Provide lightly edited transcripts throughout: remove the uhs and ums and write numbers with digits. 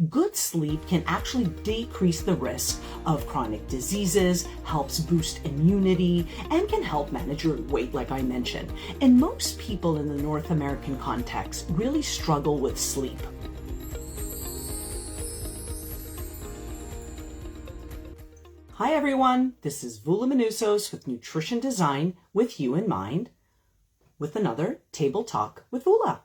Good sleep can actually decrease the risk of chronic diseases, helps boost immunity, and can help manage your weight, like I mentioned. And most people in the North American context really struggle with sleep. Hi everyone, this is Vula Manousos with Nutrition Design with you in mind, with another Table Talk with Vula.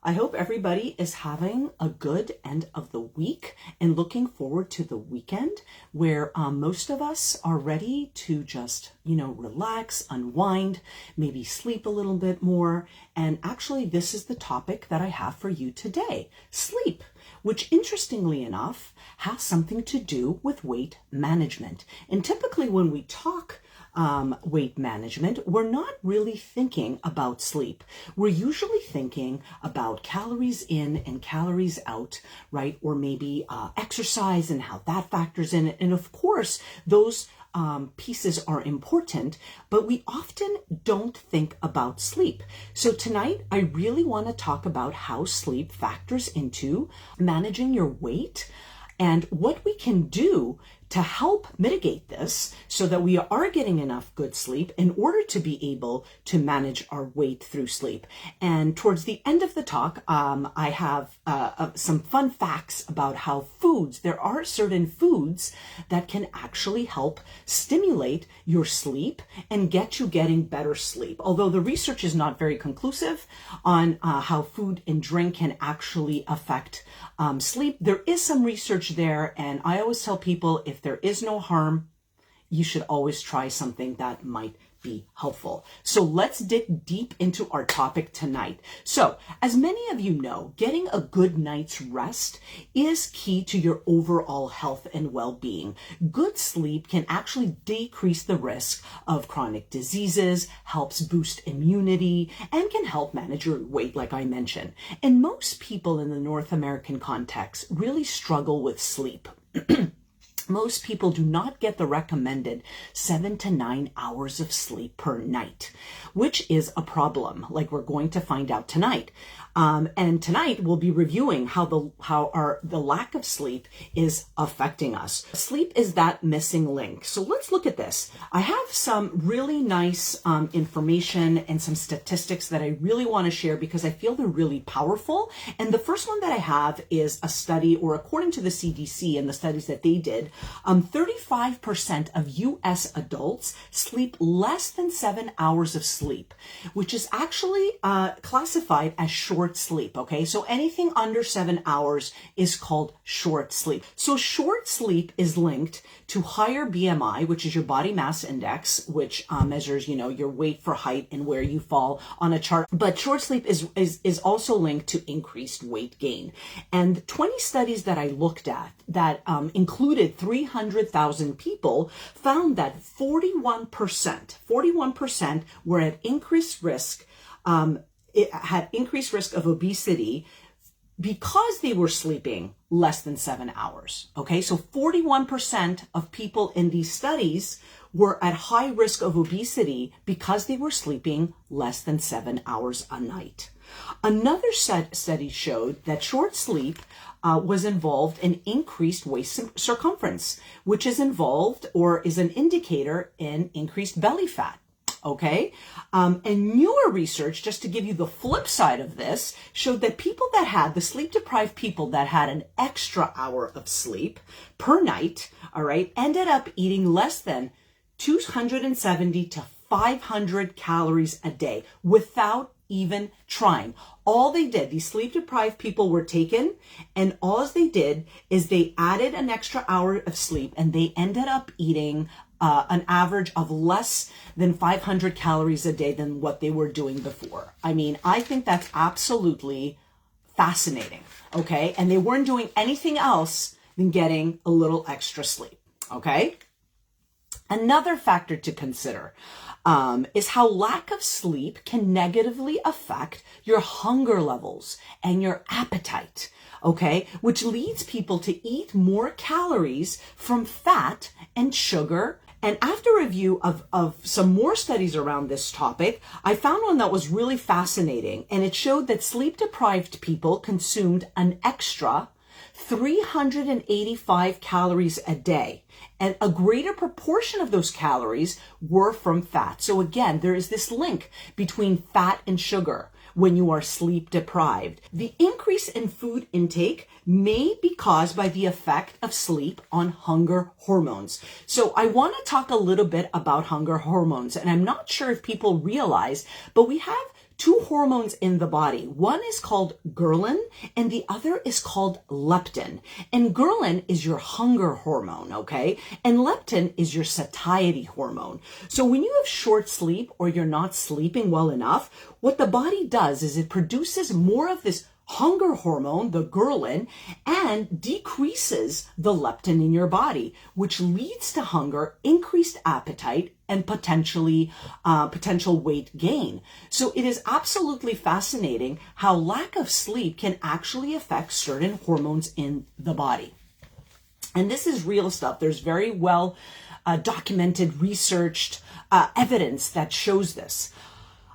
I hope everybody is having a good end of the week and looking forward to the weekend where most of us are ready to just, relax, unwind, maybe sleep a little bit more. And actually, this is the topic that I have for you today, sleep, which interestingly enough has something to do with weight management. And typically when we talk weight management, we're not really thinking about sleep. We're usually thinking about calories in and calories out, right? Or maybe exercise and how that factors in. And of course, those pieces are important, but we often don't think about sleep. So tonight, I really want to talk about how sleep factors into managing your weight and what we can do to help mitigate this so that we are getting enough good sleep in order to be able to manage our weight through sleep. And towards the end of the talk, I have some fun facts about how there are certain foods that can actually help stimulate your sleep and get you getting better sleep. Although the research is not very conclusive on how food and drink can actually affect sleep, there is some research there. And I always tell people, if there is no harm, you should always try something that might be helpful. So let's dig deep into our topic tonight. So, as many of you know, getting a good night's rest is key to your overall health and well-being. Good sleep can actually decrease the risk of chronic diseases, helps boost immunity, and can help manage your weight, like I mentioned. And most people in the North American context really struggle with sleep. Most people do not get the recommended 7 to 9 hours of sleep per night, which is a problem, like we're going to find out tonight. And tonight we'll be reviewing how the lack of sleep is affecting us. Sleep is that missing link. So let's look at this. I have some really nice information and some statistics that I really want to share because I feel they're really powerful. And the first one that I have is a study, or according to the CDC and the studies that they did, 35% of US adults sleep less than 7 hours of sleep, which is actually classified as short sleep. Okay, so anything under 7 hours is called short sleep. So short sleep is linked to higher BMI, which is your body mass index, which measures, your weight for height and where you fall on a chart. But short sleep is also linked to increased weight gain. And 20 studies that I looked at that included 300,000 people found that 41% were at increased risk. It had increased risk of obesity because they were sleeping less than 7 hours. Okay, so 41% of people in these studies were at high risk of obesity because they were sleeping less than 7 hours a night. Another study showed that short sleep was involved in increased waist circumference, which is involved or is an indicator in increased belly fat. Okay. And newer research, just to give you the flip side of this, showed that the sleep deprived people that had an extra hour of sleep per night, all right, ended up eating less than 270 to 500 calories a day without even trying. All they did, these sleep deprived people were taken, and all they did is they added an extra hour of sleep and they ended up eating an average of less than 500 calories a day than what they were doing before. I mean, I think that's absolutely fascinating, okay? And they weren't doing anything else than getting a little extra sleep, okay? Another factor to consider is how lack of sleep can negatively affect your hunger levels and your appetite, okay? Which leads people to eat more calories from fat and sugar. And after review of some more studies around this topic, I found one that was really fascinating. And it showed that sleep-deprived people consumed an extra 385 calories a day. And a greater proportion of those calories were from fat. So again, there is this link between fat and sugar when you are sleep deprived. The increase in food intake may be caused by the effect of sleep on hunger hormones. So I want to talk a little bit about hunger hormones, and I'm not sure if people realize, but we have two hormones in the body. One is called ghrelin and the other is called leptin. And ghrelin is your hunger hormone, okay? And leptin is your satiety hormone. So when you have short sleep or you're not sleeping well enough, what the body does is it produces more of this hunger hormone, the ghrelin, and decreases the leptin in your body, which leads to hunger, increased appetite, and potential weight gain. So it is absolutely fascinating how lack of sleep can actually affect certain hormones in the body. And this is real stuff. There's very well documented, researched evidence that shows this.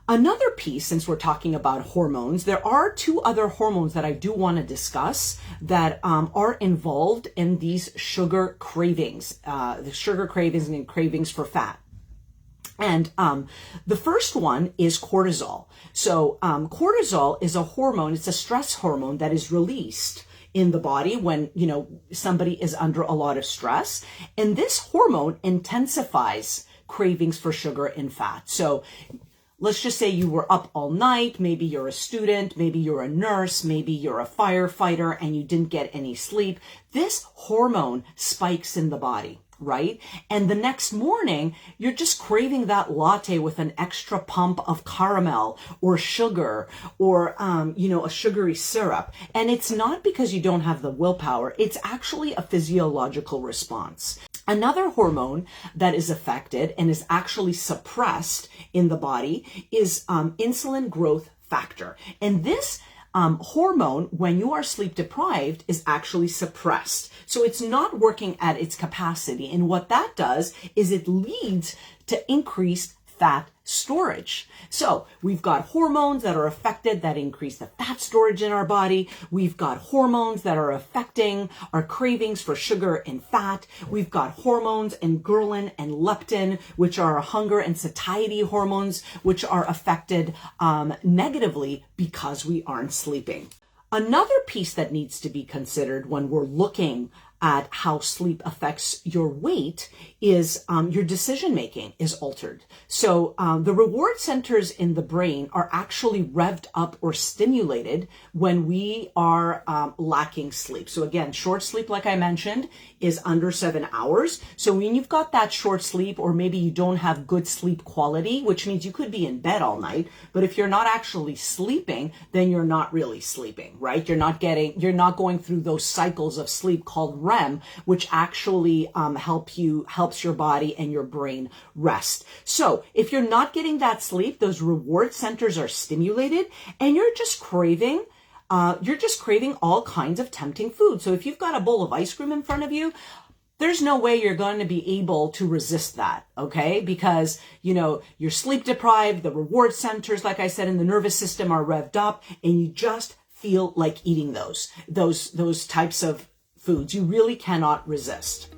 Another piece, since we're talking about hormones, there are two other hormones that I do want to discuss that are involved in these sugar cravings, the sugar cravings and cravings for fat. And the first one is cortisol. So cortisol is a hormone, it's a stress hormone that is released in the body when, somebody is under a lot of stress. And this hormone intensifies cravings for sugar and fat. So let's just say you were up all night, maybe you're a student, maybe you're a nurse, maybe you're a firefighter and you didn't get any sleep. This hormone spikes in the body, right? And the next morning, you're just craving that latte with an extra pump of caramel or sugar or, a sugary syrup. And it's not because you don't have the willpower. It's actually a physiological response. Another hormone that is affected and is actually suppressed in the body is insulin growth factor. And this hormone, when you are sleep deprived, is actually suppressed. So it's not working at its capacity. And what that does is it leads to increased fat storage. So we've got hormones that are affected that increase the fat storage in our body. We've got hormones that are affecting our cravings for sugar and fat. We've got hormones and ghrelin and leptin, which are hunger and satiety hormones, which are affected negatively because we aren't sleeping. Another piece that needs to be considered when we're looking at how sleep affects your weight is your decision making is altered. So the reward centers in the brain are actually revved up or stimulated when we are lacking sleep. So again, short sleep, like I mentioned, is under 7 hours. So when you've got that short sleep, or maybe you don't have good sleep quality, which means you could be in bed all night, but if you're not actually sleeping, then you're not really sleeping, right? You're not going through those cycles of sleep called REM, which actually helps your body and your brain rest. So if you're not getting that sleep, those reward centers are stimulated and you're just craving all kinds of tempting food. So if you've got a bowl of ice cream in front of you, there's no way you're going to be able to resist that, okay? Because, you're sleep deprived, the reward centers, like I said, in the nervous system are revved up, and you just feel like eating those types of foods. You really cannot resist.